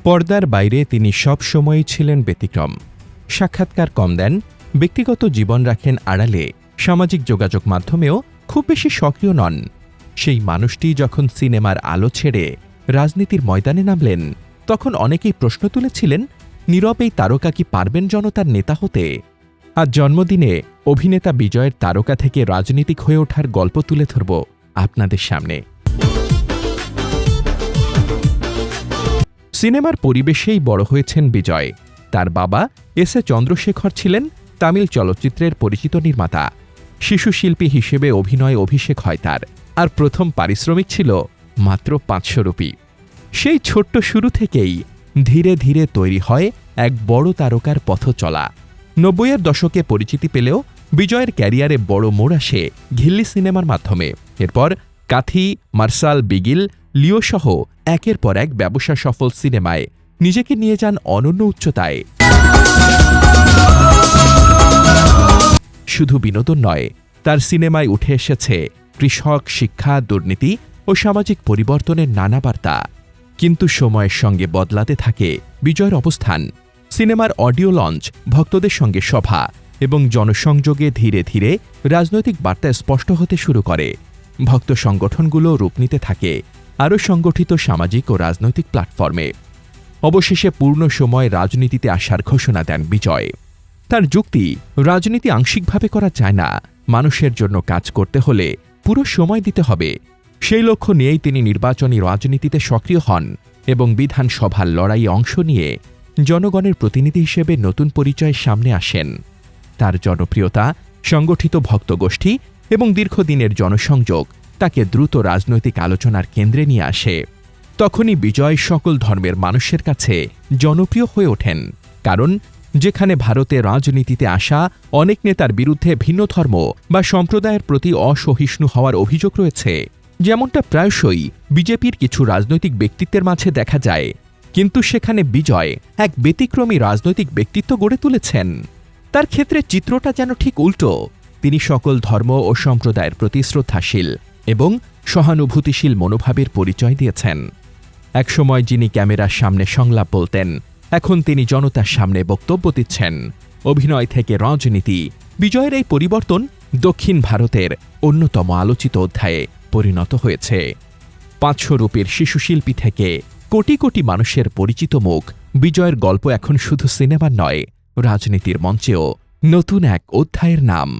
পর্দার বাইরে তিনি সব সময়ই ছিলেন ব্যতিক্রম। সাক্ষাৎকার কম দেন, ব্যক্তিগত জীবন রাখেন আড়ালে, সামাজিক যোগাযোগ মাধ্যমেও খুব বেশি সক্রিয় নন। সেই মানুষটি যখন সিনেমার আলো ছেড়ে রাজনীতির ময়দানে নামলেন, তখন অনেকেই প্রশ্ন তুলেছিলেন, নীরব এই তারকা কি পারবেন জনতার নেতা হতে? আজ জন্মদিনে অভিনেতা বিজয়ের তারকা থেকে রাজনীতিক হয়ে ওঠার গল্প তুলে ধরব আপনাদের সামনে। সিনেমার পরিবেশেই বড় হয়েছেন বিজয়। তার বাবা এস.এ. চন্দ্রশেখর ছিলেন তামিল চলচ্চিত্রের পরিচিত নির্মাতা। শিশু শিল্পী হিসেবে অভিনয়ে অভিষেক হয় তার, আর প্রথম পারিশ্রমিক ছিল মাত্র ৫০০ রুপি। সেই ছোট্ট শুরু থেকেই ধীরে ধীরে তৈরি হয় এক বড় তারকার পথ চলা। ৯০-এর দশকে পরিচিতি পেলেও বিজয়ের ক্যারিয়ারে বড় মোড় আসে ঘিল্লি সিনেমার মাধ্যমে। এরপর কাথি, মার্শাল, বিগিল, লিও সহ একের পর এক ব্যবসা সফল সিনেমায় নিজেকে নিয়ে যান অনন্য উচ্চতায়। শুধু বিনোদন নয়, তার সিনেমায় উঠে এসেছে কৃষক, শিক্ষা, দুর্নীতি ও সামাজিক পরিবর্তনের নানা বার্তা। কিন্তু সময়ের সঙ্গে বদলাতে থাকে বিজয়ের অবস্থান। সিনেমার অডিও লঞ্চ, ভক্তদের সঙ্গে সভা এবং জনসংযোগে ধীরে ধীরে রাজনৈতিক বার্তা স্পষ্ট হতে শুরু করে। ভক্ত সংগঠনগুলো রূপ নিতে থাকে আরও সংগঠিত সামাজিক ও রাজনৈতিক প্ল্যাটফর্মে। অবশেষে পূর্ণ সময় রাজনীতিতে আসার ঘোষণা দেন বিজয়। তার যুক্তি, রাজনীতি আংশিকভাবে করা যায় না, মানুষের জন্য কাজ করতে হলে পুরো সময় দিতে হবে। সেই লক্ষ্য নিয়েই তিনি নির্বাচনী রাজনীতিতে সক্রিয় হন এবং বিধানসভার লড়াইয়ে অংশ নিয়ে জনগণের প্রতিনিধি হিসেবে নতুন পরিচয়ের সামনে আসেন। তার জনপ্রিয়তা, সংগঠিত ভক্তগোষ্ঠী এবং দীর্ঘদিনের জনসংযোগ তাকে দ্রুত রাজনৈতিক আলোচনার কেন্দ্রে নিয়ে আসে। তখনই বিজয় সকল ধর্মের মানুষের কাছে জনপ্রিয় হয়ে ওঠেন, কারণ যেখানে ভারতে রাজনীতিতে আসা অনেক নেতার বিরুদ্ধে ভিন্ন ধর্ম বা সম্প্রদায়ের প্রতি অসহিষ্ণু হওয়ার অভিযোগ রয়েছে, যেমনটা প্রায়শই বিজেপির কিছু রাজনৈতিক ব্যক্তিত্বের মাঝে দেখা যায়, কিন্তু সেখানে বিজয় এক ব্যতিক্রমী রাজনৈতিক ব্যক্তিত্ব গড়ে তুলেছেন। তার ক্ষেত্রে চিত্রটা যেন ঠিক উল্টো। তিনি সকল ধর্ম ও সম্প্রদায়ের প্রতি শ্রদ্ধাশীল এবং সহানুভূতিশীল মনোভাবের পরিচয় দিয়েছেন। একসময় যিনি ক্যামেরার সামনে সংলাপ বলতেন, এখন তিনি জনতার সামনে বক্তব্য দিচ্ছেন। অভিনয় থেকে রাজনীতি, বিজয়ের এই পরিবর্তন দক্ষিণ ভারতের অন্যতম আলোচিত অধ্যায়ে পরিণত হয়েছে। ৫০০ রুপির শিশুশিল্পী থেকে কোটি কোটি মানুষের পরিচিত মুখ, বিজয়ের গল্প এখন শুধু সিনেমার নয়, রাজনীতির মঞ্চেও নতুন এক অধ্যায়ের নাম।